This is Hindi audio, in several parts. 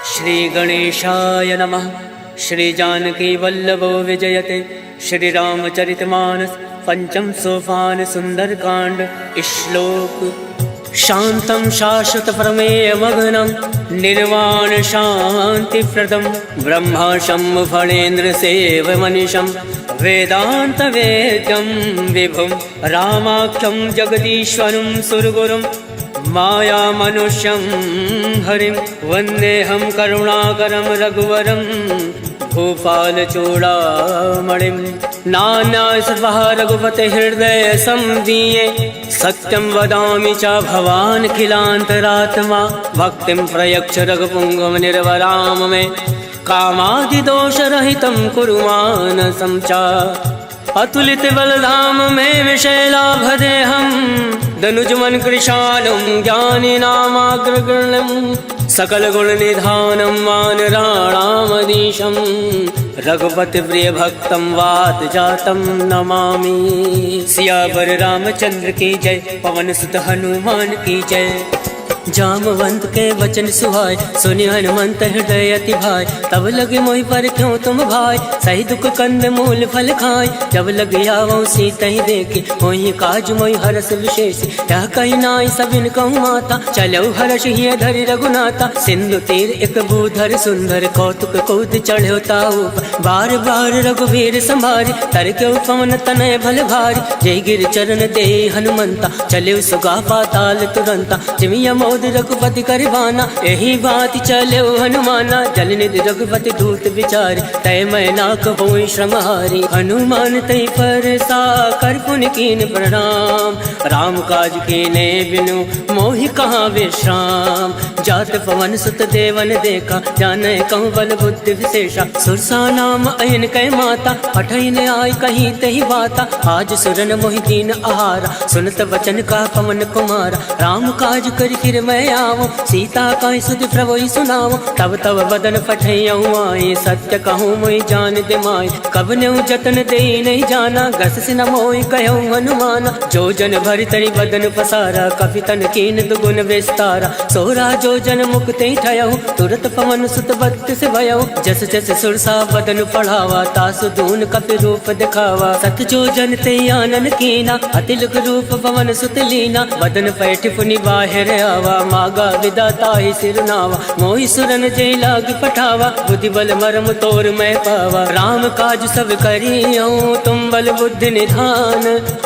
श्री गणेशाय नमः। श्री जानकी वल्लभो विजयते। श्री रामचरितमानस पंचम सोपान सुंदरकांड। श्लोक। शांतं शाश्वत प्रमेय मग्नं निर्वाण शांति प्रदम ब्रह्मा शंभु फणेन्द्र सेव मनीषं वेदांत वेद्यं विभुं रामाख्यं जगदीश्वरं सुरगुरुं माया मनुष्यं हरिं वन्देऽहं करुणाकरं रघुवरं भूपाल चूड़ामणिं। नाना सर्वः रघुपते हृदय संदीये सत्यं वदामि च भवान् खिलान्तरात्मा भक्तिं प्रयच्छ रघुपुङ्गव निर्वराम मे कामादिदोषरहितं कुरु मानसं च। अतुलित बलधाम में विशैलाभदेहं दनुजमन कृशालं ज्ञानिनामाग्रगण्यं सकल गुण निधानं वानराणामधीशं रघुपति प्रिय भक्तं वात जातं नमामि। सियावर रामचंद्र की जय। पवन सुत हनुमान की जय। जामवंत के वचन सुहाय सुनि हनुमंत हृदय अति भाई। तब लगे मोहि पर क्यों तुम भाई सही दुख कंद मूल फल खाय। जब लग आवो सीता ही देखी मोहि काज मोहि हरस विशेष। क्या कही नाई सबिन कहूँ माता चलो हर्ष ही धरि रघुनाथा। सिंधु तीर एक भूधर सुंदर कौतुक कूद चढ़ो ताऊ बार बार रघुवीर संभारी तर क्यों पवन तनय भल भारी। जय गिर चरण दे हनुमंता चले सुगा पाताल तुरंता। जिमिया मोद रघुपति करवाना यही बात चले हनुमाना। जल निधि रघुपति दूत विचारी तय मैं ना कहोई श्रमहारी। हनुमान तय पर सा कर पुन कीन प्रणाम राम काज कीने बिनु मोहि कहाँ विश्राम। जात पवन सुत देवन देखा जाने कहूँ बल बुद्धि विशेषा। सुरसा नाम अयन कै माता पठन आई कहीं तही बाता। आज सुरन मोहि दीन आहारा सुनत वचन का पवन कुमारा। राम काज कर फिर मैं आवो सीता का सुध प्रभु सुनाओ। तब तब बदन पठयऊँ आए सत्य कहूँ मोहि जान दे माय। कब न्यू जतन दे नहीं जाना गस से न मोहि कहूँ हनुमाना। जो जन भरि तरि बदन पसारा कपि तन कीन दुगुन विस्तारा। सोरा जो जन मुक्ति ठयऊ तुरत पवन सुत भक्त से भयऊ। जस जस सुरसा बदन पढ़ावा तासु दून कपि रूप दिखावा। सत जो जन ते आनन कीना अतिलुक रूप पवन सुत लीना। बदन पैठ पुनि बाहिर आवा मागा विदाता ही सिरनावा। मोहि सुरन जय लाग पठावा बुद्धि बल मरम तोर मैं पावा। राम काज सब करियऊँ तुम बल बुद्धि निधान।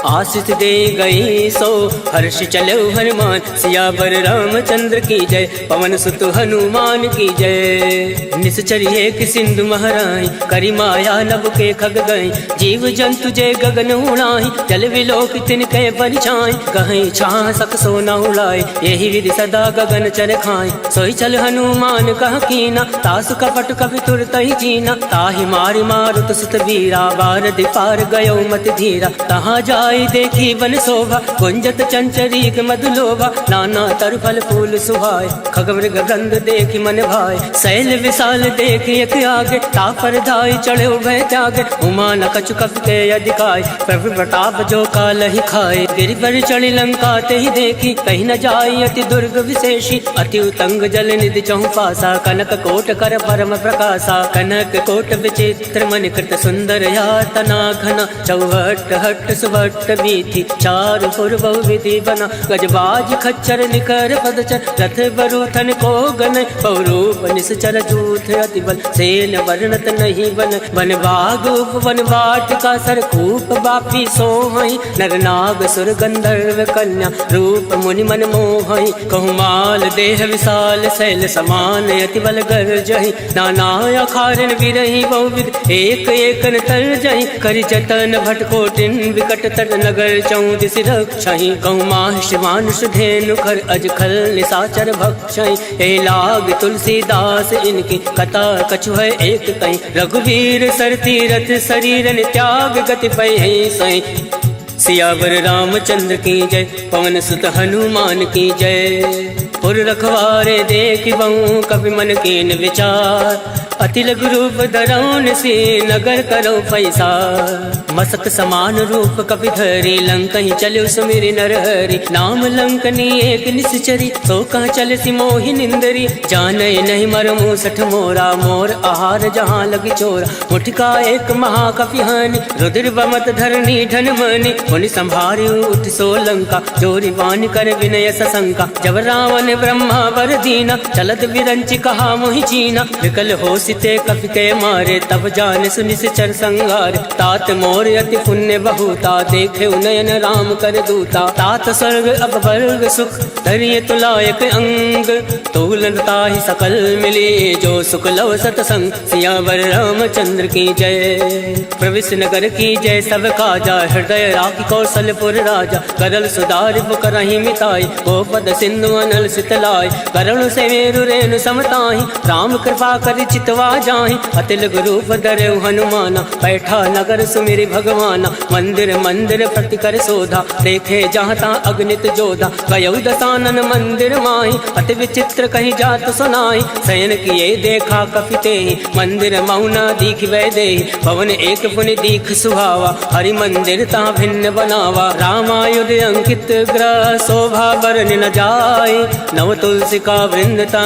आशीष दे गई सो हर्ष चलो हनुमान। सियावर रामचंद्र की जय। पवन सुत हनुमान की जय। निश्चर्य कि सिंधु महराई करी माया नभ के खग गई। जीव जंतु जय गगन उड़ाई जल विलोक तिनके परिछाई। कहीं छाह सक सोना उड़ाई यही विधि सदा गगन चर खाई। सोई चल हनुमान कह कीना तासु कपट कपि तुरत ही जीना। ताहि मारि मारुत सुत वीरा बार दिपार गयो मत धीरा। तहाँ जाई देखी वन शोभा गुंजत चंचरीक मधुलोभा। नाना तर फल फूल सुहाय खगमृग गंध देखी मन भाई। शैल विशाल देख एक आगे तापर धाई चढ़े भय त्यागे। उमा न कछु कपि के अधिकाय प्रभु प्रताप जो काल ही खाए। गिरि पर चढ़ी लंका ते ही देखी कहीं न जाई अति दुर्ग विशेषी। अति उतंग जल निधि चहु पासा कनक कोट कर परम प्रकाशा। कनक कोट विचित्र मन कृत सुंदर यातना घना। चौहट हट सुभट बीथी चारु पुर बहु विधि बना। गजबाज खच्चर निकर पदचर रथ बरुथन को गन। बहुरूप निश्चर जूथ अति बल सेन वर्णत नहीं बन। वन बाग उपवन वाटिका सरकूप बापी सोहई। नर नाग सुर गंधर्व कन्या रूप मुनि मन मोहई। कहूँ माल देह विशाल शैल समान अति बल गर्जहि। नाना अखारन विरहि बहुविध एक एक तर जहि। करि जतन भटकोटिन विकट तर नगर चौदिस रक्षहि। कहूँ माहिष मानुष धेनु खर अज खल निशाचर भक्षहि। ए लाग तुलसीदास इनकी कथा कछु है एक कहीं। रघुवीर सर तीरथ शरीरन त्याग गति पै सही। सियावर रामचंद्र की जय। पवन सुत हनुमान की जय। पुर रखवारे देख बहु कपि मन कीन विचार। अति लघु रूप धरौन से नगर करो पैसा। मसक समान रूप कपि धरि लंकहि चले सुमिरि नरहरि नाम लंकनी एक निश्चरी सो कह चल सी मोहि निंदरी जाने नहीं मरमु सठ मोरा मोर आहार जहाँ लगी चोरा मुठका एक महाकपि हानि रुद्र बमत धरनी धन मनि मुनि संभारी उठ सो लंका जोरी वान कर विनय सशंका जब रावण ब्रह्मा वर दीना चलत बिरंचि कहा मोहि चीना विकल हो सिते कपि के मारे तब जान सुनि चर संगार तात मोर अति पुण्य बहुता देखे उनयन राम कर दूता तात स्वर्ग अब वर्ग सुख धरिय तुलायक अंग तोलनता ही सकल मिली जो सुख लव सतसंग सियावर रामचंद्र की जय प्रविश नगर की जय सब काजा हृदय राखी कौशलपुर राजा करल सुधार करही मिताई गोपद सिंधु अनल सितलाय करुण से मेरु रेणु समताही राम कृपा कर चितवा जाहि अतिल रूप धरे हनुमाना बैठा नगर सुमिरि भगवाना मंदिर मंदिर प्रति कर शोधा देखे जहाँ ता अग्नित जोधा गयौ दसानन मंदिर माही अति विचित्र कहीं जात सुनाई शयन किए देखा कपिते मंदिर मौना दीख वै दे पवन एक पुनि दीख सुहावा हरि मंदिर ता भिन्न बनावा रामायुध अंकित ग्रह शोभा बरन न जाए नव तुलसी का वृंदता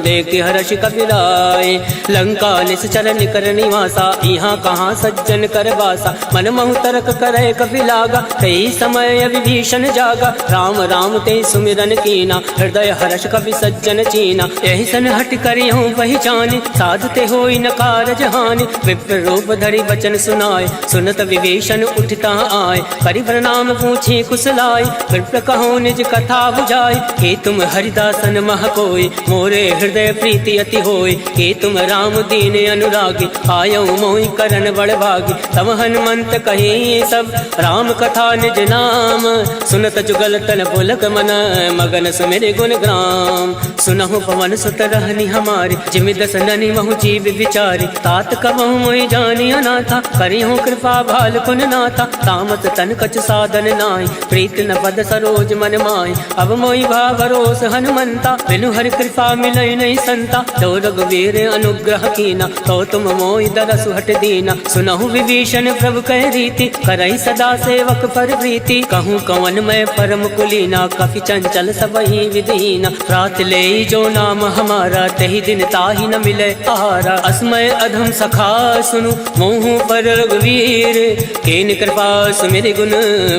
देख हर्ष कपिराय लंका निश्चर निकर निवासा यहाँ कहाँ सज्जन कर बासा मन महु तरक करे कपि लागा कई समय विभीषण जागा राम राम ते सुमिरन कीना हृदय हर्ष कपि सज्जन चीना यही सन हट करी हूँ पहचाने साधु ते होई न कारज हानि विप्र रूप धरि वचन सुनाए सुनत विभीषण उठता आए करि प्रणाम पूछे कुशलाय विप्र कहो निज कथा बुझाई के तुम हरिदासन मह कोई मोरे हृदय प्रीति अति होई के तुम राम दीन अनुरागी आयो मोहि करन बड़ भागी तब हनुमंत कही सब राम कथा निज नाम सुनत जुगल तन पुलक मन मगन सुमिरि गुण ग्राम सुनहु पवन सुत रहनी हमारी जिमि दस ननि महु जीव विचारी तात कबहु मोहि जानी अनाथा करिहु कृपा भाल पुन नाथा तामत तन कछ साधन नाहि प्रीत न पद सरोज मन माहि अब मोहि भाव भरोस हनुमंता बिनु हरि कृपा मिलई नहीं संता तो रघुवीर अनुग्रह कीना तो तुम मोहि दरसु हट दीना सुनहु विभीषण प्रभु कह रीति करई सदा सेवक पर प्रीति कहूँ कवन मैं परम कुलीना कपि चंचल सबहि विधीना रात ले जो नाम हमारा तही दिन ताहि न मिले आहारा अस्मय अधम सखा सुनु मोहु पर रघुवीर केन कृपा सुमिरि गुण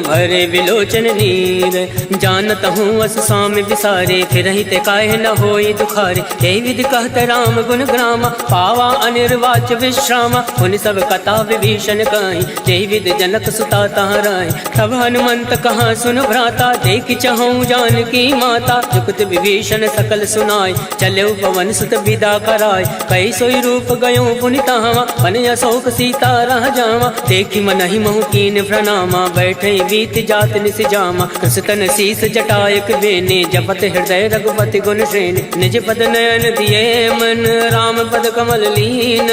भरे विलोचन नीर जानत हूँ अस स्वामी विसारे फिर ते काहे न होई दुखारे यही विधि कहत राम गुण ग्रामा पावा अनिर्वाच विश्रामा उन सब कथा विभीषण कहीं जय विद जनक सुता तहराय तब हनुमंत कहाँ सुन भ्राता देख चहु जानकी माता जुगत विभीषण सकल सुनाय चले पवन सुत विदा कराय कई सोई रूप गयो पुनितावा मन अशोक सीता रह जावा देखी मन ही महु कीन प्रणामा बैठे बीत जात निस जामा कृष्ण शीस जटायक बेने जपत हृदय रघुपति गुण श्रेणी निज पद नयन दिए मन राम पद कमल लीन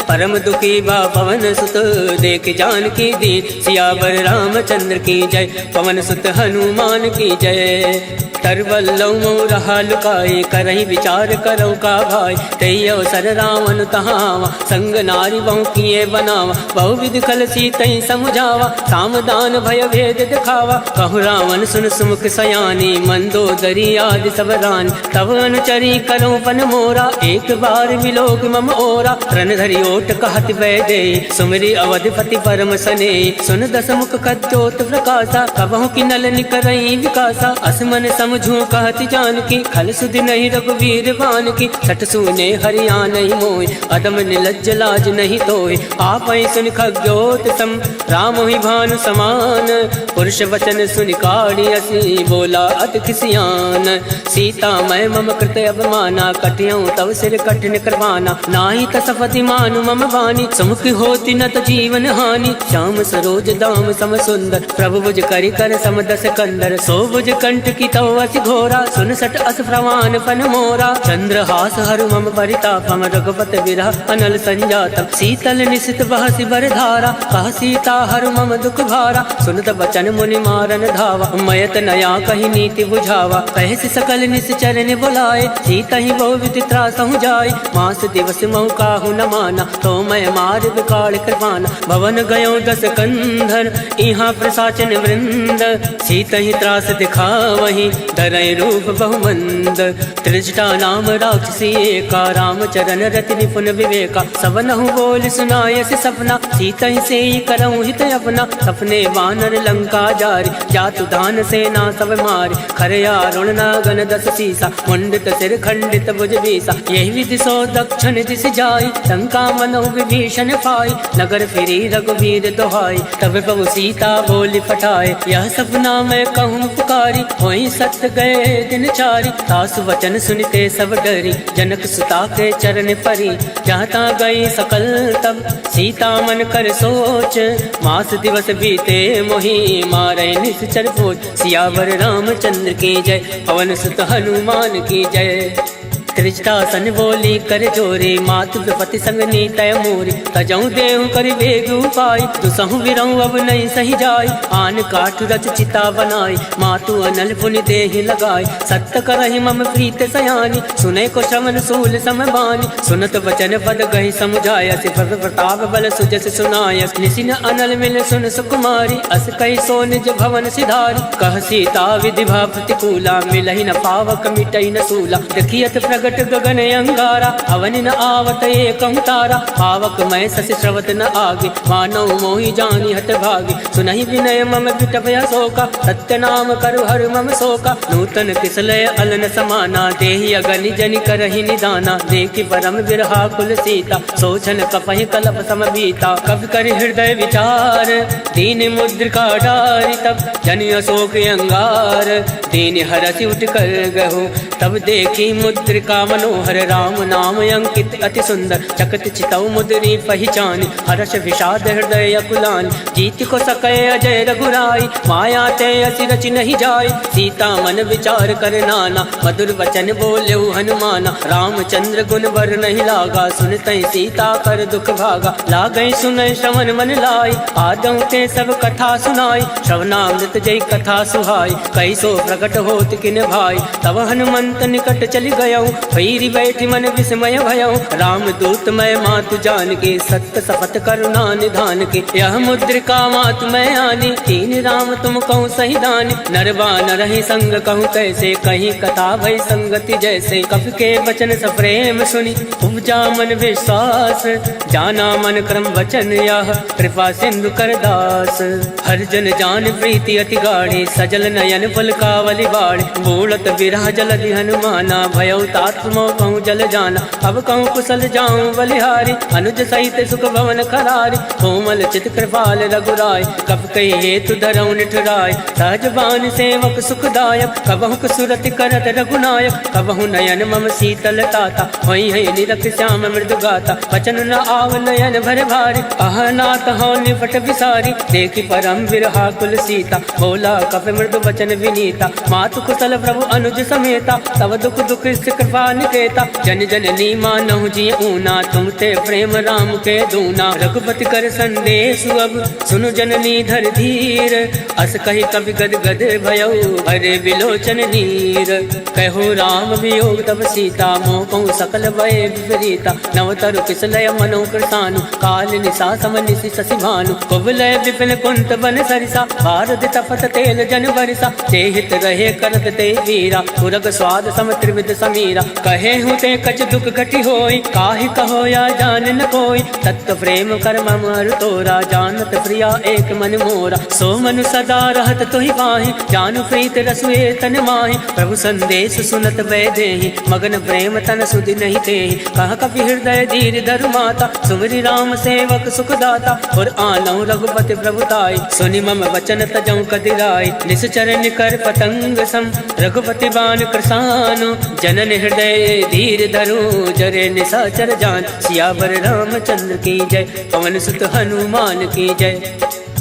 परम दुखी बा पवन सुत देख जानकी दीन सियावर रामचंद्र की जय पवन सुत हनुमान की जय तरवल्लौ रहा लुकाए करही विचार करो का भाई तई अवसर रावण तहावा संग नारी बहु किए बनावा बहु विधि खल सीतई समुझावा सामदान भय भेद दिखावा कहु रावण सुन सुमुख सयानी मंदोदरी आदि सब रानी तब अनुचरी करो पन मोरा एक बार विलोक मम ओरा रण धरि ओट कहत वै दे सुमिरि अवधिपति परम सने सुन दस मुख कद्योत प्रकाशा कबहु की नल निकरई विकासा असमन समझू कहत जानकी खल सुधि नहीं रघुवीर बान की सठ सुने हरिया नहीं मोय अदम निलज्ज लाज नहीं तोय आप सुन खग्योत सम राम ही भानु समान पुरुष वचन सुन काढ़ी असी बोला अत खिसियान सीता मैं मम कृत अवमाना कटियऊँ तव सिर कठिन करवाना नाही तसफति मानु मम वाणी समुख होती न त जीवन हानि श्याम सरोज दाम सम सुंदर प्रभु भुज करि कर समदस कंदर सो भुज कंठ की तव अति घोरा, सुन सट अस प्रमाण पन मोरा। चंद्रहास हरु मम परितापम, रघुपत विरह अनल संजातम। शीतल निशित बहसि बर धारा, कह सीता हरु मम दुख भारा। सुनत बचन मुनि मारन धावा, मयत नया कही नीति बुझावा। कहसि सकल निश्चर ने बुलाए, सीता ही बहु विधि त्रासहु जाय। मास दिवस महु काहू न माना, तो मैं मार विकाल कृपाना। भवन गयो दस कंधर, इहाँ प्रसाचन वृंद। सीता ही त्रास दिखावही, डरै रूप बहुमंद। त्रिजटा नाम राक्षसी एका, रामचरण रति निपुण विवेका। सबनहु बोल सुनायसि सपना, सीता ही से करऊँ हित अपना। सपने वानर लंका जारी, जातु दान सेना सब मारी। खरया रुण नागन दस सीसा, मुंडित सिर खंडित भुज बीसा। यही विधि सो दक्षिण दिश जाई, लंका मनो विभीषण पाई। नगर फिरी रघुवीर दोहाई, तब प्रभु सीता बोली पठाए। यह सपना मैं कहूँ पुकारी, वही सत्य गए दिन चारी। सासु वचन सुनते सब डरी, जनक सुता के चरण परी। जहाँ ता गई सकल तब, सीता मन कर सोच। मास दिवस बीते मोहि, मारे निश्चर पोच। सियावर रामचंद्र की जय, पवन सुत हनुमान की जय। त्रिजटा सन बोली कर जोरे, मातु विपति संग नीतय मोरी। तजऊ देहु कर वेग उपाय, दुसहु विरऊ अब नहीं सही जाय। आन काठ रच चिता बनाई, मातु अनल पुनि देहि लगाई। सत्य करहि मम प्रीत सयानी, सुने को श्रवण सूल समबानी। सुनत वचन पद गहि समुझाय, प्रभ प्रताप बल सुजस सुनाय। निसिन अनल मिल सुन सुकुमारी, अस कहि सो निज भवन सिधारी। कह सीता विधि भा प्रतिकूला, मिलहि न पावक मिटई न सूला। देखियत प्रगट गगन अंगारा, अवनि न आवत एकं तारा। पावक मैं शशि श्रवत न आगे, मानव मोहि जानि हत भागे। सुनहि विनय मम विटपय शोका, सत्य नाम करु हर मम शोका। नूतन किसलय अलन समाना, देहि अगनि जनि करहि निदाना। देखि परम विरहा कुल सीता, सोचन कपहि कलप सम बीता। कवि कर हृदय विचार, दीन मुद्रिका डारि। तब जनि अशोक अंगार, दीन हरसि उठ कर गहु। तब देखी मुद्रिका मनोहर, राम नाम अंकित अति सुंदर। चकत चितौ मुद्री पहचानी, हर्ष विषाद हृदय अकुलानी। जीत को सकै अजय रघुराई, माया ते असि रचि नहीं जाय। सीता मन विचार कर नाना, मधुर वचन बोलेउ हनुमाना। रामचंद्र गुण बर नहीं लागा, सुनतै सीता कर दुख भागा। लागै सुनै श्रवण मन लाई, आदौ ते सब कथा सुनाई। श्रवणामृत जय कथा सुहाई, कैसो प्रकट होत किन भाई। तब हनुमंत निकट चली गयौ, भैरी बैठी मन विस्मय भयौ। राम दूत मैं मातु जान के, सत्य सपथ करुणा निधान के। यह मुद्रिका मातु मैं आनी, तीन राम तुम कहूँ सही दानी। नरवा नरहि संग कहूँ कैसे, कहीं कथा भई संगति जैसे। कवि के वचन सप्रेम सुनी, उपजा मन विश्वास। जाना मन क्रम वचन यह, कृपा सिंधु कर दास। हर जन जान प्रीति अति गाढ़ी, सजल नयन पुलकावली बाढ़ी। बूढ़त विरह जलधि हनुमाना, भयउ तात मोह कहूँ जल जाना। अब कहूँ कुशल जाऊँ बलिहारी, अनुज सहित सुख भवन खरारी। कोमल चित कृपाल रघुराय, कब कही हेतु धरऊ निठुराय। सहज बान सेवक सुखदायक, कबहु सुरति करत रघुनायक। कबहु नयन मम शीतल ताता, वही है निरख श्याम मृदु गाता। वचन न आव नयन भर भारी, अहनाथ हो निपट विसारी। देखी परम विरहा कुल सीता, बोला कप मृदु वचन विनीता। मातु कुशल प्रभु अनुज समेता, तब दुख दुख कृपा निकेता। जन जननी मानहु जी ऊना, तुम ते प्रेम राम के दूना। रघुपति कर संदेश अब, सुनु जननी धर धीर। अस कही कवि गद गद भयउ, अरे विलोचन नीर। कहो राम वियोग तब सीता, मोह कहूँ सकल भय विपरीता। नवतरु किसलय मनो कृतानु, काल निशा सम निशि शशि भानु। कुबलय विपिन कुंत बन सरिसा, भारत तपत तेल जन बरिसा। ते हित रहे करत ते वीरा, पुरग स्वाद सम त्रिविध समीरा। कहे हूँ ते कछ दुख घटी होई, काहि कहो या जान न कोई। तत्व प्रेम कर मम हर तोरा, जानत प्रिया एक मन मोरा। सो मनु सदा रहत तोहि पाहि, जानु प्रीत रसुए तन माहि। प्रभु संदेश सुनत वै देहि, मगन प्रेम तन सुधि नहीं तेहि। कह कपि हृदय धीर धरु माता, सुमरि राम सेवक सुख दाता। और आनौ रघुपति प्रभुताई, सुनि मम वचन तजौ कदिराई। निश्चर निकर पतंग सम, रघुपति बान कृसानु। जनन हृदय धीर धरु, जरे निशाचर जान। सियावर रामचंद्र की जय, पवन सुत हनुमान की जय।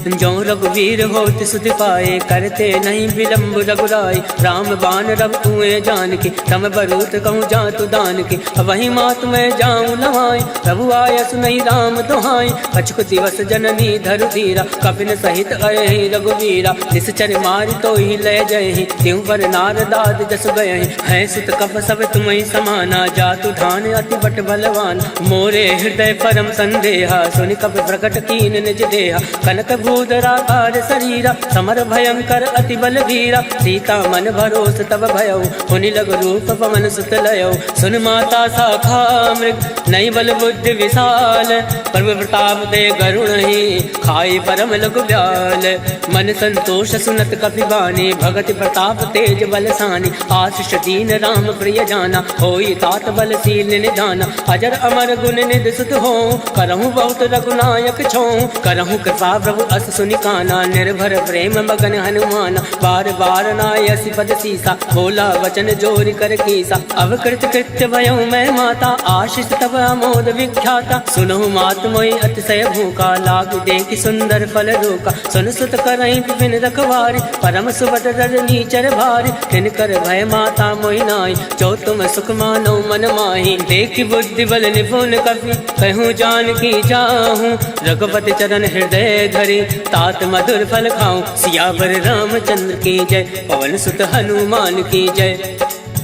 जो रघुवीर होत सुध पाए, करते नहीं विलम्ब रघुराई। राम बाण रघुए जान के, तम बरूत कहूँ जातु दान के। वही मात मैं जाऊँ नवाई, प्रभु आय सुनई राम दुहाई। कछुक दिवस जननी धरु धीरा, कपिन सहित अयहि रघुवीरा। निश्चर मारि तो ही ले जयहि, त्यों पर नारदाद जस गयहि। है सुत कप सब तुम्हि समाना, जातु धान अति बट बलवान। मोरे हृदय परम संदेहा, सुनि कप प्रकट कीन निज देहा। कनक भूधराकार शरीरा, समर भयंकर अति बलवीरा। सीता मन भरोस तब भयउ, हुनि लग रूप पवन सुत लयउ। सुन माता शाखा मृग, नई बल बुद्धि विशाल। प्रभु प्रताप दे गरुण ही, खाई परम लघु ब्याल। मन संतोष सुनत कपि बानी, भगति प्रताप तेज बलसानी। आशीष दीन राम प्रिय जाना, होई तात बलशील निधाना। अजर अमर गुण निधि सुत हो, करहूँ बहुत रघुनायक छो। करहूँ कृपा प्रभु अस सुनि काना, निर्भर प्रेम मगन हनुमान। बार बार नायसि पद सीसा, बोला वचन जोरि कर कीसा। अवकृत कृत्य भयउ मैं माता, आशीष तब अमोद विख्याता। सुनहु मात मोहि अतिशय भूखा, लाग देखि सुंदर फल रोका। सुन सुत करहि विपिन रखवारी, परम सुबद रजनी चर भारी। तिनकर भय माता मोहि नाई, जो तुम सुख मानो मन माही। देखि बुद्धि बल निपुण कपि, कहूँ जानकी जाहूँ। रघुपति चरण हृदय धरे, तात मधुर फल खाऊं। सियावर रामचंद्र की जय, पवन सुत हनुमान की जय।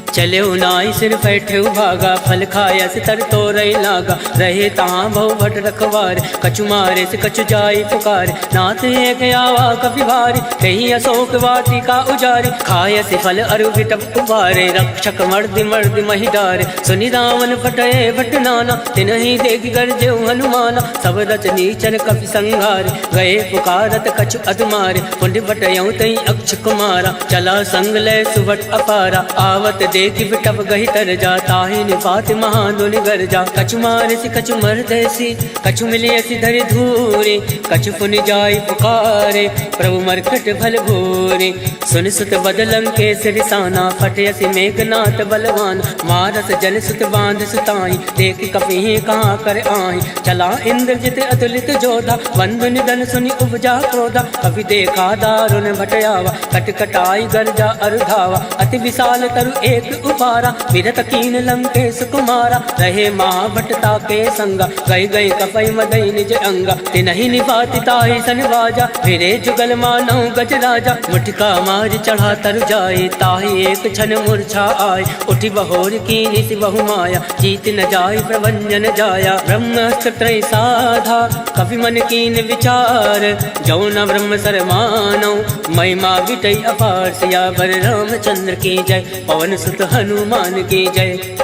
चले नाई सिर बैठे भागा, फल खाया से तर तो रही लागा। रहे तहाँ बहु भट रखवार, कछु मारे से कछु जाई पुकार। नाथ एक आवा कपि भारी, कहीं अशोक वाटिका उजारी। खाया से फल अरु विटप उबारे, रक्षक मर्दि मर्दि महि डारे। सुनि रावण फटये भट नाना, तिनहि देख गरजे हनुमाना। सब रचनी चर कपि संघारे, गए पुकारत कछु अधमारे। पुण्य बटयऊ तई अक्ष कुमारा, चला संग लय सुबट अपारा। आवत देखि बिटप गहि तर जा, ताहि निपात महादुनि गर जा। कछु मारसि कछु मरदैसी, कछु मिलियसि धरि धूरे। कछु पुनि जाई पुकारे, प्रभु मरकट भल भूरे। सुनि सुत बदलं के सिरसाना, फटयसि मेघनाथ बलवान। मारस जन सुत बांध सुताई, देखि कपि कहाँ कर आहि। चला इंद्रजित अतुलित जोधा, बंधु निधन सुनि उपजा क्रोधा। कपि देखा दारुण भटयावा, कट कटाई गर्जा अरुधावा। अति विशाल तरु एक उपारा, विरत कीन लंकेश कुमारा। रहे महाभटता के संगा, गई गई कपई मदई निज अंगा। तिनहि निपाति ताहि सन बाजा, फिरे जुगल मानौ गज राजा। मुठिका मार चढ़ा तर जाए, ताहि एक क्षण मूर्छा आय। उठि बहोर कीनि सि बहु माया, जीत न जाय प्रभंजन जाया। ब्रह्मास्त्र त्रय साधा, कपि मन कीन विचार। जो न ब्रह्म सर मानौ, महिमा विटई अपार। सियावर रामचंद्र की जय, पवन सुत हनुमान की जय।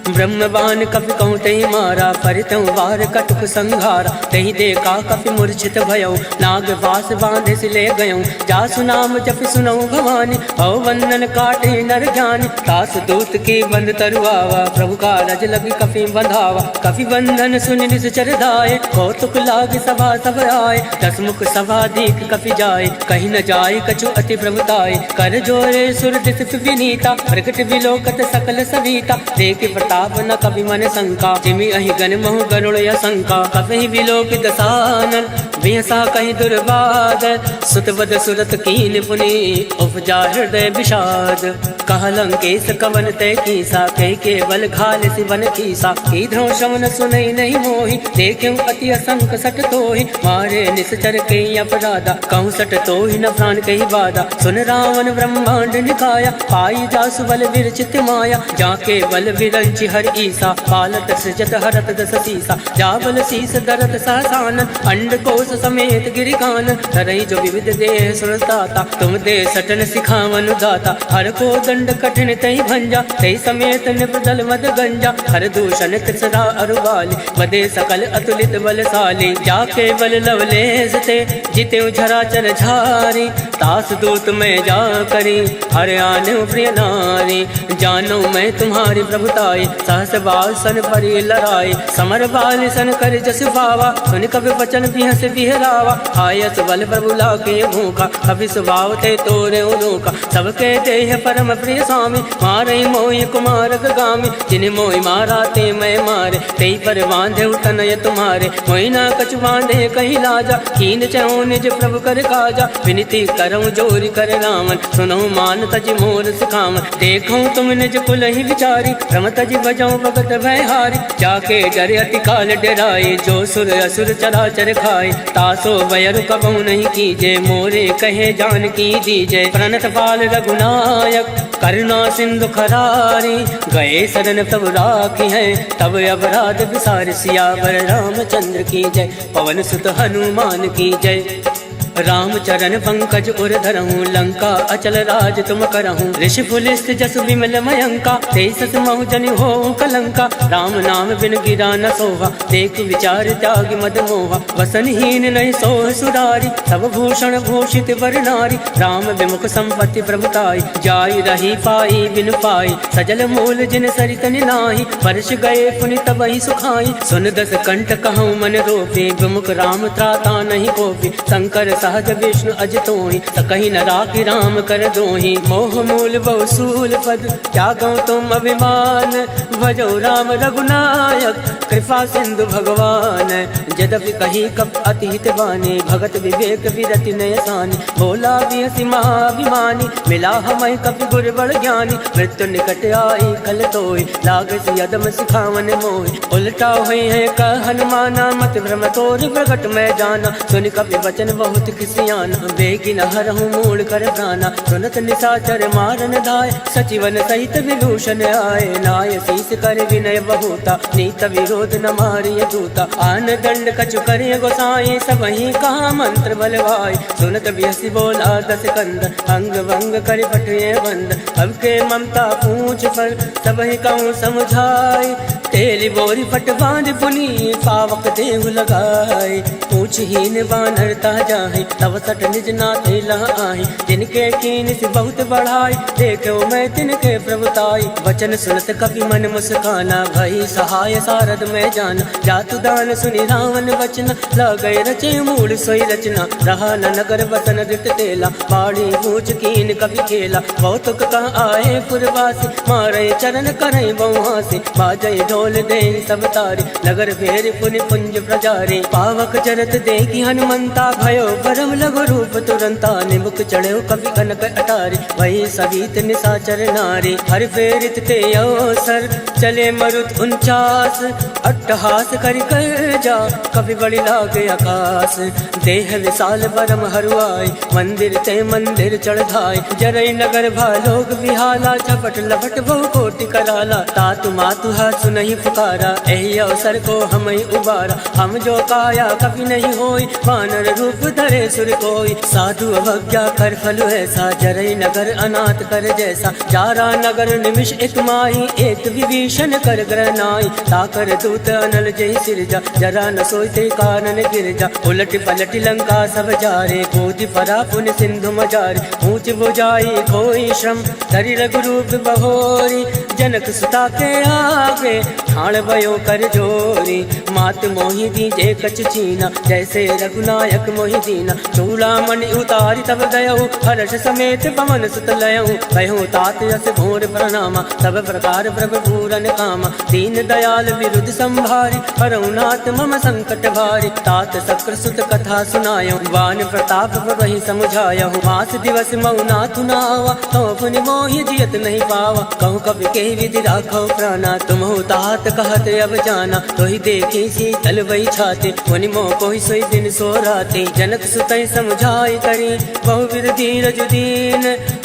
ब्रह्मबान कपि कहूँ तहि मारा, परितहु वार कटुक संघारा। तहि देखा कपि मूर्छित भयउ, नाग वास बांधे से ले गयऊँ। जासु नाम जपि सुनऊ भवानी, भव बंधन काटे नर जानी। तासु दूत की बंध तरुआवा, प्रभु का रज लगी कपि बंधावा। कपि बंधन सुनि निश्चर धाये, कौतुक लागे सभा सब आए। दस मुख सभा दीक कपि जाए, कहीं न जाए कछु अति प्रभुताए। कर जोरे सुर दिस विनीता, प्रकट विलोकत सकल सविता। देख प्रताप न कपि मन शंका, जिमि अहि गण महु गरुड़ असंका। कपि विलोक दसानन, बिहसा कहीं दुर्बाद। सुत बद सुरत कीन पुनि, उपजा हृदय विषाद। कह लंकेश कवन तय कीसा, कह केवल घाल सिवन कीसा। कीधरों शमन सुनई नहीं मोहि, देखूं अति असंक सट तोहि। मारे निश्चर के अपराधा, कहूँ सट तोहि न प्राण कही बाधा। सुन रावण ब्रह्मांड निकाया, पाई जासु बल विरचित माया। जाके बल विरंचि हर ईसा, पालत सृजत हरत दस सीसा। जाबल शीस दरत सहसान, अंड कोश समेत गिरिकान। तरई जो विविध देह सुरदाता, तुम दे सटन सिखावन दाता। हर को दंड कठिन तई भंजा, तई समेत निपदल मद गंजा। हर दूषण त्रिसरा अरुबाली, बदे सकल अतुलित बलशाली। जाके बल लवलेस ते, जिते झराचर झारी। तास दूत में जा करी, हर आने प्रिय नारी। जानो मैं तुम्हारी प्रभुताई, सहस बाल सन परि लड़ाई। समर बाल सन कर जस पावा, सुन कभी वचन बिहस बिहरावा। आयस बल प्रभु लाके भूखा, कभी स्वभाव ते तोरे उनोका। सबके देह परम प्रिय स्वामी, मारे मोहि कुमार गामी, जिन मोहि मारा ते मैं मारे, तेई पर बांधे तनय तुम्हारे, मोहि ना कछु बांधे कहीं लाजा, कीन चहु निज प्रभु कर काजा, विनती करऊं जोरी कर रामन, सुनऊं मान तज मोर सिखावन, देखऊं तुम निज कुल ही विचारी, रम तज बजाऊं भगत भयहारी, जाके डरे अति काल डराए, जो सुर असुर चराचर खाए, तासो वयर कबहु नहीं कीजे, मोरे कहे जान की दीजे, प्रणत पाल रघुनायक करुणा सिंधु खरारी, गए शरण तब राखी है, तब अपराध विसार, सियावर रामचंद्र की जय, पवन सुत हनुमान की जय। राम चरण पंकज उर धरहूँ, लंका अचल राज तुम करहूँ, ऋषि पुलिस जस विमल मयंका, तेसस महु जन हो कलंका, राम नाम बिन गिरा न सोहा, देख विचार त्याग मद मोहा, वसनहीन नहीं सोह सुरारी, सब भूषण भूषित वर नारी, राम विमुख संपत्ति प्रभुताई, जाई रही पाई बिन पाई, सजल मूल जिन सरित निलाही, वर्ष गए पुनि तबहि सुखाई, सुन दस कंठ कहूँ मन रोपे, विमुख राम त्राता नहीं कोपी, शंकर सहज विष्णु अज तोहि, सकहि न राखि राम कर दोहि, मोह मूल बहु सूल पद, त्यागो तुम अभिमान, भजो राम रघुनायक, कृपा सिंधु भगवान, यद्यपि कही कब अति हित बानी, भगत विवेक विरति नय सानी, भोला बिहसि महाभिमानी, मिला हमहि कपि गुर बड़ ज्ञानी, मृत्यु निकट आई खल तोहि, लागस यदम सिखावन मोहि, उलटा हुई है कह हनुमाना, मत भ्रम तोर प्रगट मैं जाना, सुन कपि वचन बहुत किसियाना, बेगी न हरहूँ मूल कर प्राणा, सुनत निशाचर मारन धाय, सचिवन सहित विभूषण आए, नाय शीस कर विनय बहुता, नीत विरोध न मारिय दूता, आन दंड कछु करे गोसाई, सबहि कहा मंत्र बलवाई, सुनत बिहसि बोला दस कंद, अंग भंग कर पटुए बंद, अब के ममता पूछ पर सबहि कहूँ समझाई, तेली बोरी पट बांध पुनी, पावक देहु लगाए, पूछहीन बानर ता जाहि, तब सट निज नाथ लहाई, जिनके कीन से बहुत बढ़ाई, देखो मैं तिनके प्रभुताई, वचन सुनत कपि मन मुस्काना, भई सहाय सारद में जाना, जातु दान सुनि रावण वचन, लगै रचे मूल सोई रचना, रहा न नगर बसन रित तेला, बाड़ी पूछ कीन कपि खेला, बहुतुक कह आए पुरवासी, मारे चरण करे बहुहासी, बाजै ढोल दे सब तारी, नगर फेर पुनि पुंज प्रजारी, पावक चरत देखी हनुमंता, भयो परम लघु रूप तुरंता, निमुख चढ़ो कवि कनक अटारी, वही सवित निशाचर नारी, हर फेरित ते अवसर, चले मरुत 49, अट्टहास करि कर जा, कवि बड़ी लागे आकाश, देह विशाल परम हरुआई, मंदिर ते मंदिर चढ़ाई, जरई नगर भालोक विहाला, झपट लपट बहु कोटि कराला, तातु मातु हाथ सुनहि पुकारा, एहि अवसर को हमहि उबारा, हम जो काया कभी नहीं होई, वानर रूप धरे सुर कोई, साधु अवज्ञा कर फल ऐसा, जरई नगर अनाथ कर जैसा, जारा नगर निमिष एक माही, एक विभीषण कर ग्रहनाई, ताकर दूत अनल जय सिरजा, जरा न सोते कानन गिरजा, उलट पलट लंका सब जारे, कूदि परा पुन सिंधु मजारे, ऊंच बुझाई कोई श्रम, धरि रघुरूप बहोरी, जनक सुता के आगे, ठाण भयो कर जोरी, मात मोहि दीजे कछ छीना, जैसे रघुनायक मोहि दीना, चूड़ामणि उतारी तब गयहु, हर्ष समेत पवन सुत लयहु, कहूँ तात यस भोर प्रणामा, सब प्रकार प्रभु पूरन कामा, दीन दयाल विरुद्ध संभारी, हरहुनाथ मम संकट भारी, तात शक्र सुत कथा सुनायहु, वान प्रताप वही समुझायहु, मास दिवस मऊ नाथ नावा, कहूँ पुनि मोहि जियत नहीं पावा, कहूँ कवि के विधि राखो प्राणा, तुम हो तात कहत अब जाना, तो ही देखी शीतल वही छाते, मुनि मोह कोई सोई दिन सो राते, जनक सुतई समझाई करी, बहुविध धीरज दीन,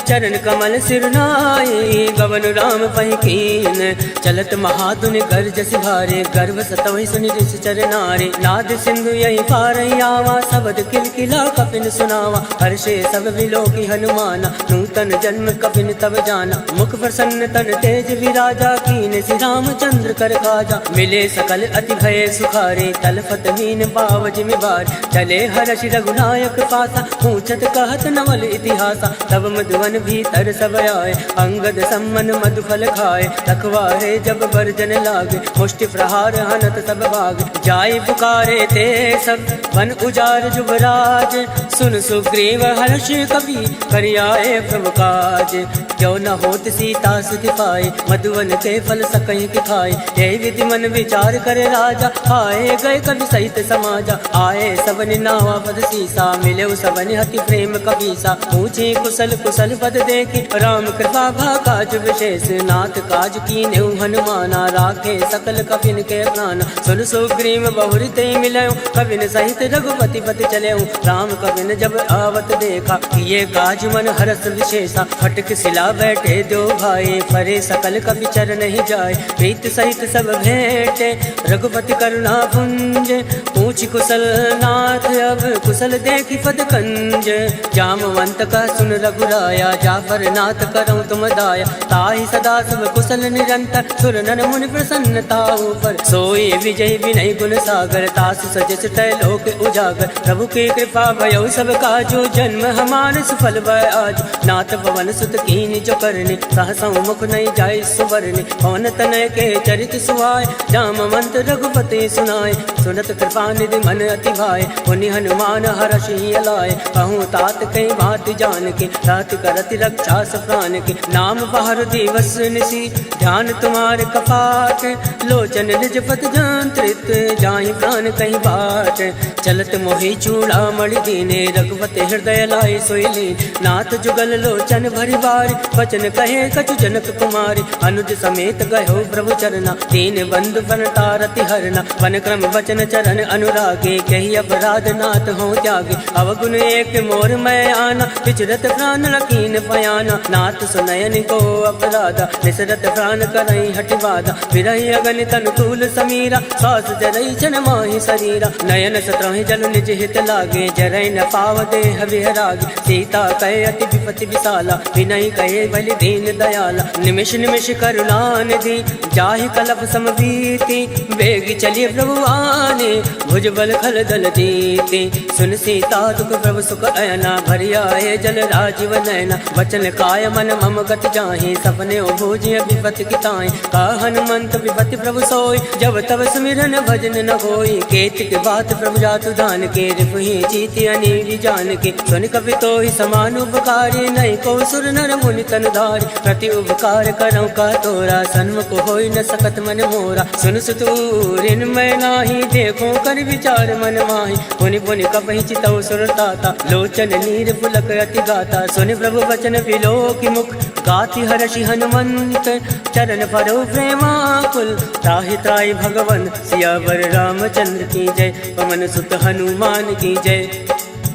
चरण कमल सिर नाई, गवन राम पहि कीन, चलत महाधुनि गर्ज सिभारे, गर्भ सतवहि सुनि ऋषि चर नारे, नाद सिंधु यही पार आवा, शब्द किलकिला कपिन सुनावा, हर्षे सब विलोकी हनुमाना, नूतन जन्म कपिन तब जाना, मुख प्रसन्न तन तेज विराजा, कीन श्री रामचंद्र कर काजा, मिले सकल अति भय सुखारे, तलफत मीन पाव जिमि बार, चले हर्ष रघुनायक पासा, पूछत कहत नवल इतिहासा, तब मधुवन भीतर सब आए, अंगद सम्मन मधुफल खाए, रखवारे जब बरजन लागे, मुष्टि प्रहार हनत सब भाग, जाय पुकारे ते सब वन उजार जुबराज, सुन सुग्रीव हर्ष कवि करियाए प्रभु काज। क्यों न होत सीता सुख पाए मधुवन के फल सकहीं के खाए। हे विधि मन विचार करे राजा आए गए कवि सहित समाजा। आए सबन नावा पद सीसा मिले सबन हति प्रेम कबीसा। पूछे कुशल कुशल पद देखी राम कृपा भा काज विशेष। नाथ काज की नेउ हनुमाना राखे सकल कपिन के प्राण। सुन सुग्रीव बहुरी ते मिलयो कविन सहित रघुपति पति चलेऊ। राम कविन जब आवत देखा ये काज मन हरस विशेषा। फटक सिला बैठे दो भाई परे सकल कवि चर नहीं जाए। प्रीत सहित सब भेंटे रघुपति करुणा पुंज। पूछ कुशल नाथ अब कुशल देखी पद कंज। जामवंत का सुन रघुराया जाफर नाथ करऊं तुम दाया। ताहि सदा सब कुशल निरंतर सुर नर मुनि प्रसन्नता ऊपर। सोई विजय विनय गुण सागर तास सजस तय लोक उजागर। प्रभु की कृपा भयो सब काजो जन्म हमार सफल भय आज। नाथ पवन सुत कीन जो करने सहसा मुख नहीं जाय सुवरने। पवन तनय के चरित सुहाय जामवंत रघुपति सुनाय। सुनत कृपा निधि मन अति भाय पुनि हनुमान हर्षि अलाय। कहूँ तात कई बात जान के रात करति रक्षा प्राण के। नाम बाहर दिवस निसी ध्यान तुम्हारे कपाट। लोचन निज पद जंत्रित जाहि प्राण कहीं बाट। चलत मोहि चूड़ा मणि दीने रघुपति हृदय लाए सोईली। नाथ जुगल लोचन भरी बारी वचन कहे कछु जनक कुमारी। अनुज समेत गयो प्रभु चरना दीन बंधु बनतारति हरना। वन क्रम वचन चरण अनुरागे कही अपराध नाथ हो त्यागे। अवगुण एक मोर मैं आना विचरत प्राण लकीन पयाना। नाथ सुनयन को अपराधा निसरत प्राण करई हटिवादा। विरही अगणित अनुकूल समीरा सास जरई जन माहि शरीरा। नयन सत्रहि जल निज हित लागे जरई न पाव देह विहरागे। सीता कहे अति विपति विशाला विनय कहे बलि दीन दयाला। निमिष निमिष करुणा निधि जाहि कलप समबीति। बेगी चलिए प्रभु आने भुजबल खल दल दीति। सुन सीता दुख प्रभु सुख अयना भरि आए जल राजीव नयना। वचन काय मन मम गति जाहि सपने भोजिय विपति किताई। का हनुमंत विपति प्रभु सोई जब तब सुमिरन भजन न होई। केत के बात प्रभु जातु दान के रिपुहि जीति अनीरि जान के। सुन कवि तो ही समान उपकारी नहीं को सुर नर मुनि तन धारी। प्रति उपकार करऊं का तोरा सन्मुख होई न सकत मन मोरा। सुन सुतूरिन मैं नाही देखो कर विचार मन माही। पुनि पुनि कपहि चितौ सुरताता लोचन नीर पुलक अति गाता। सुन प्रभु वचन विलो की मुख गाति हर्षि हनुमंत। चरण परो प्रेमाकुल त्राहि त्राहि भगवन सियावर रामचंद्र की जय। पवन सुत हनुमान की जय।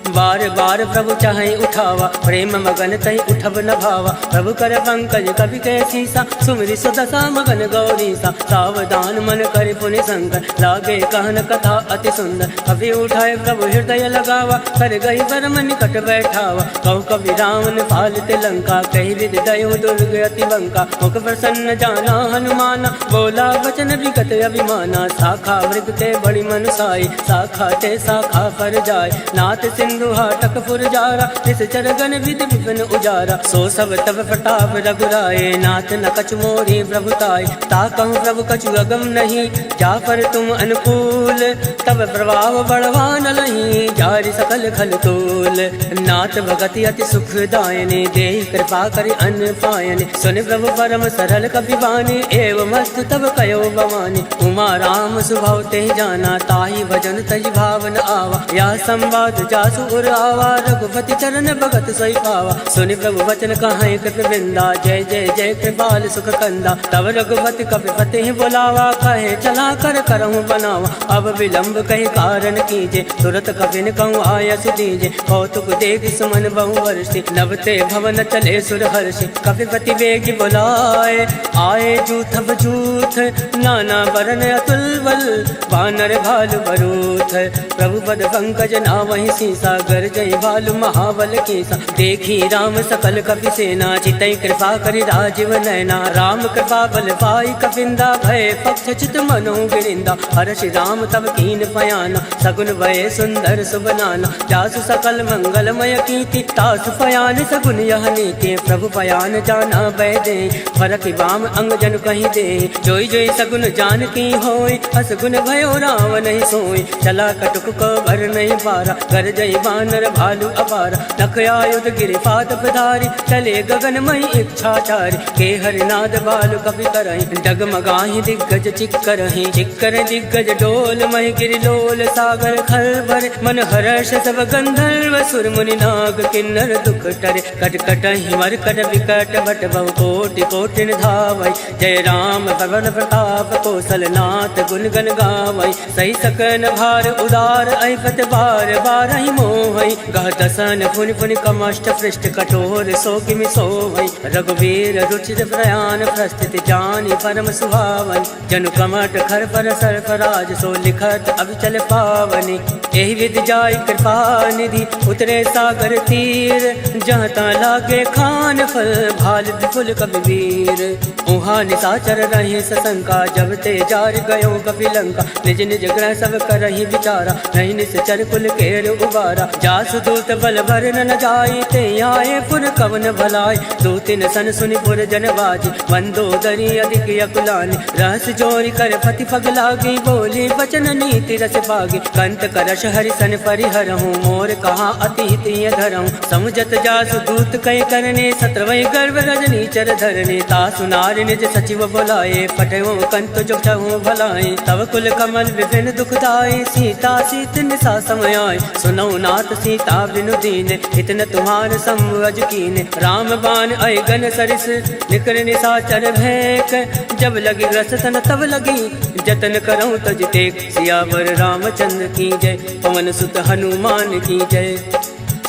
बार बार प्रभु चाहे उठावा प्रेम मगन तहि उठब न भावा। प्रभु कर पंकज कवि के सीसा सुमिरि सुदशा मगन गौरीसा। सावधान मन कर पुनि शंकर लागे कहन कथा अति सुंदर। कवि उठाए प्रभु हृदय लगावा कर गई परम निकट बैठावा। कहु कवि रावण पालित लंका कही विधि दयो दुर्ग अति बंका। मुख प्रसन्न जाना हनुमाना बोला वचन विगत अभिमाना। शाखा मृग ते बड़ी मनुसाई शाखा ते शाखा पर जाय। नाथ सिंधु हाटक फुरजारा निश्चर गण विधि विपिन उजारा। सो सब तब प्रताप रघुराए नाथ न कछु मोरी प्रभुताई। ता कहूँ प्रभु कछु अगम नहीं जा पर तुम अनुकूल। तब प्रभाव बढ़वान लही जारि सकल खल तूल। नाथ भगति अति सुखदायने दे कृपा करि अन्न पायने। सुन प्रभु परम सरल कपि बानी एवं मस्त तब कयो भवानी। उमा राम सुभाव ते जाना ताहि भजन तज भावन आवा। या संवाद जासु उर आवा रघुपति चरण भगत सोई पावा। सुनि प्रभु वचन कहाई कृप वृंदा जय जय जय कृपाल सुख कंदा। तब रघुपति कपिपति बोलावा कहे चला कर करहूँ बनावा। अब विलंब कही कारण कीजे तुरत कपिन कहूँ आयस दीजे। कौतुक देख सुमन बहु वर्षि नवते भवन चले सुर हर्षि। कपिपति वेग बुलाए आए जूथ बजूथ नाना बरन अतुल बल बानर भालु बरूथ। प्रभु पद पंकज ना वही सीसा गर जय भालु महाबल केसा। देखी राम सकल कपि सेना चितई कृपा करि राजीव नयना। राम कृपा बल पाई कपिंदा भय पक्ष चित मनो गिरिंदा। हर्षि राम तब कीन पयाना सगुन भय सुंदर सुबनाना। जासु सकल मंगलमय कीर्ति तासु पयान सगुन यह नीति। प्रभु पयान जाना भय दे फरक बाम अंग जन कहीं दे। जोई जोई सगुन जान की होई असगुन भयो राम नहीं सोई। चला कटुक को भर नहीं पारा कर जय बानर भालू अपार, नख आयुध गिरिपाद पधारी, चले गगनमयी इच्छाचारी, के हरिनाद बालु कपि करहि, डगमगाहि दिग्गज चिक्करहि, चिक्कर दिग्गज डोल महि गिरिलोल, सागर खलबल मन हर्ष सब गंधर्व, सुर मुनि नाग किन्नर दुख टरे, कटकटहि मरकट विकट भट बहु कोटि कोटि धावै, जय राम पवन प्रताप कौशलनाथ गुण गण गावै, सही सकन भार उदार ऐपत बार बारहि मोहै, गह दसन पुनि पुनि कमष्ट पृष्ठ कठोर सो किमि सोहै, रघुवीर रुचिर प्रयाण प्रस्थित जानि परम सुहावै, जनु कमट खर पर सर्प राज सो लिखत अविचल पावनि, एहि विधि जाय कृपा निधि उतरे सागर तीर, जहाँ ता लागे खान फल भाल विपुल कबीर, उहाँ निशाचर रहे सशंका, जब ते जार गयो कपि लंका, निज निज ग्रह सब करहि विचारा, नहीं निश्चर कुल केर उबारा, जासु दूत बल भर न जाय, ते आए पुर कवन भलाई, दूतिन सन सुनि पुर जन बाजी, मंदोदरी अधिक अकुलानी, रहस जोरी कर पति पग लागी, बोली बचन नीति रस पागी, कंत करश हरि सन परिहरहूँ, मोर कहा अति हित धरहूँ, समुझत जासु दूत कई करने, सत्रवै गर्भ रजनी चर धरने, तासु नारि निज सचिव बोलाए, पटयो कंत जो चहु भलाए, तब कुल कमल विभिन्न दुखदाई, सीता सीत निशा समय आए, सुनौ नाथ सीता बिनु दीन, इतन तुम्हार संवज कीन, राम बाण अयगन सरिस निकर निशाचर भैक, जब लगी रस तन तब लगी जतन करऊँ तज टेक, सियावर रामचंद्र की जय, पवन सुत हनुमान की जय,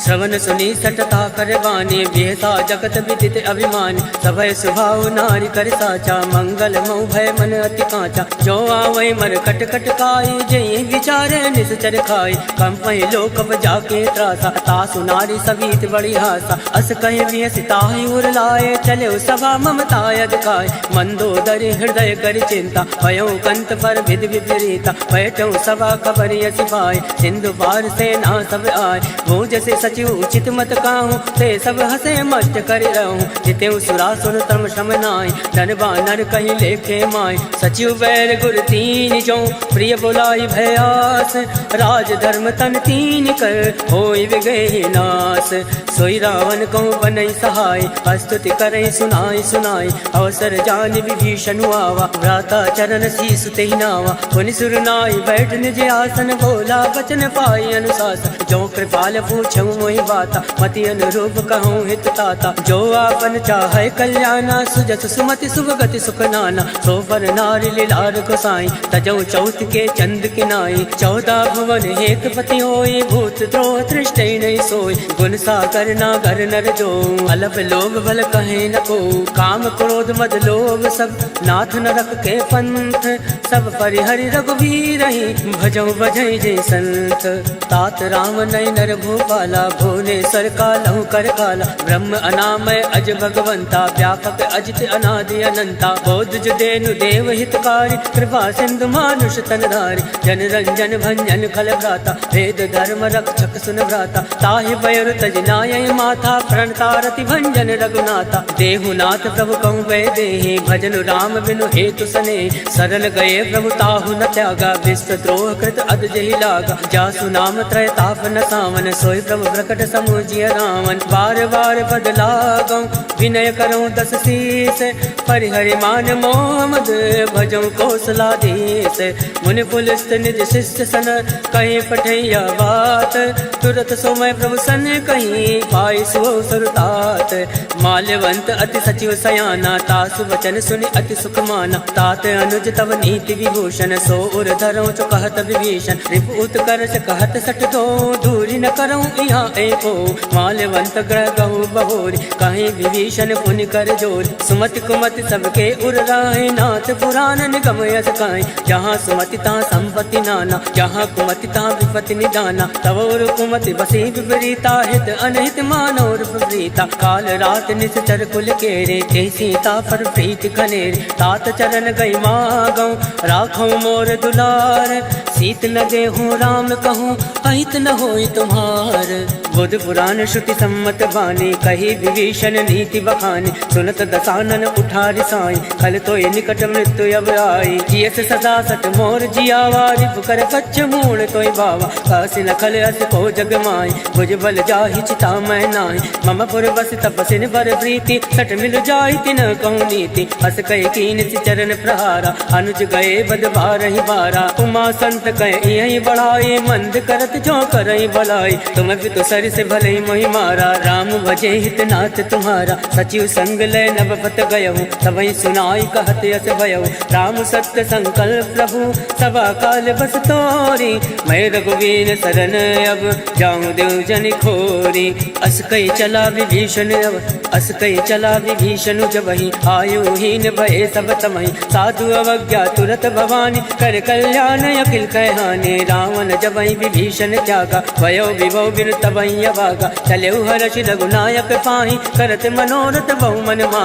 श्रवण सुनी सटता करवाने, बेहसा जगत विदित अभिमान, सभय सुभाव नारी कर साचा, मंगल मऊ भय मन अति कांचा, जो आवै मर कट कट काई, जय विचारे निश्चर खाई, कंपय लोक जाके त्रासा, तासु नारी सवीत बड़ी हासा, अस कहे वियसिताहि उर लाए, चले सभा ममताय दिखाए, मंदोदरी हृदय कर चिंता, भयो कंत पर विधि विपरीता, बैठो सभा खबर यसी पाए, सिंधु पार सेना सब आए, वो जैसे सचिव उचित मत काहूँ, ते सब हसे मस्त कर रहूँ, जितेऊ सुरासुर तम श्रम नाय, धन बानर कहीं लेखे माय, सचिव बैर गुर तीन जो, प्रिय बुलाई भयास, राज धर्म तन तीन कर, होई विगहि नास, सोई रावण को बनई सहाय, स्तुति करई सुनाई सुनाई, अवसर जान विभीषण आवा, भ्राता चरण शीस तेहि नावा, पुनि सुर नाई बैठ निज आसन, बोला बचन पाई अनुशासन, जो कृपाल पूछऊँ मोहि बाता, मति अनुरूप कहूँ हित ताता, जो आपन चाहे कल्याणा, सुजस सुमति शुभ गति सुख नाना, सो पर नारी लीलार गोसाई, तजऊ चौथ के चंद किनाई, 14 भुवन हेत पति होई, भूत द्रोह तृष्टै नहीं सोई, गुण सागर नागर नर जो, अलप लोभ बल कहे न को, काम क्रोध मद लोभ सब नाथ न रख के पंथ, सब परिहरि रघुवीर ही, भजऊ बजई जय संत, तात राम नय नर भूपाला, भुवनेश्वर कालहु कर काला, ब्रह्म अनामय अज भगवंता, व्यापक अजित अनादि अनंता, बोध जुदेनु देव हितकारी, कृपा सिंधु मानुष तनधारी, जन रंजन भंजन खल भ्राता, वेद धर्म रक्षक सुन भ्राता, ताहि बयर तज नाय माथा, प्रणतारति भंजन रघुनाथा, देहुनाथ प्रभु कहूँ वै देहि, भजन राम बिनु हेतु सने, सरल गए प्रभु ताहु न त्यागा, विश्व द्रोह कृत अद जहि लागा, जासु नाम त्रय ताप न सावन, सोई प्रभु प्रकट समुझिय रावण, बार बार बदला गौ, विनय करऊँ 10 शीस, परिहरि मान मोह मद, भजऊँ कौशलाधीश, मुनि पुलिस निज शिष्य सन, कहीं पठैया बात, तुरत सोमय प्रभु सन कहीं, पाई सो सुरतात, माल्यवंत अति सचिव सयाना, तासु वचन सुनि अति सुख माना, तात अनुज तव नीति विभूषण, सो उर धरऊँ चो कहत विभीषण, रिपुत करश कहत सठ दो, दूरी न करऊँ यहाँ एको, माल्यवंत ग्रह गहु बहोरी, कहीं विभीषण पुनि कर जोर, सुमति कुमति सबके उर राहे, नाथ पुराण निगम यस काई, जहाँ सुमति तहाँ संपत्ति नाना, जहाँ कुमति तहाँ विपत्ति निदाना, तव उर कुमति बसी विपरीता, हित अनहित मानोर विपरीता, काल रात निश्चर कुल केरे, ते सीता पर प्रीति खनेरे, तात चरण गई मागऊँ, राखऊँ मोर दुलार, सीत न देहूँ राम कहूँ, अहित न होई तुम्हार, बुध पुराण श्रुति सम्मत बानी, कही विभीषण नीति बखानी। सुनत दसानन उठारि साई, खल तो निकट मृत्यु अब आई। जियस सदा सत मोर जियावा, रिपु कर कच्छ मूल तोय बावा। कासि न खल अस को जग माई, भुज बल जाहि चिता मैं नाहि। मम पुर बस तपसिन बर प्रीति, सट मिल जाहि तिन कहूँ नीति। हस कह कीन सि चरण प्रहारा, अनुज गए बद बारहि बारा। उमा संत कह यही बढ़ाई, मंद करत जो करई भलाई। तुम भी तो सर से भले मोहि मारा, राम भजे हित नाथ तुम्हारा। सचिव संग लय नभ पत गयहु, तबहि सुनाई कहत यस भयहु। राम सत्य संकल्प प्रभु, सभा काल बस तोरी। मैं रघुवीर शरण अब, जाऊं देव जन खोरी। अस कई चला विभीषण अब, अस कई चला विभीषण जबहि। आयुहीन भये सब तमहि, साधु अवज्ञा तुरत भवानी। कर कल्याण अखिल कहहानि, रावण जबहि विभीषण त्यागा। भयो विभव बिनु तबहि अभागा, चलेउ हर्षि रघुनायक पाहि। करत मनोरथ बहु मन मा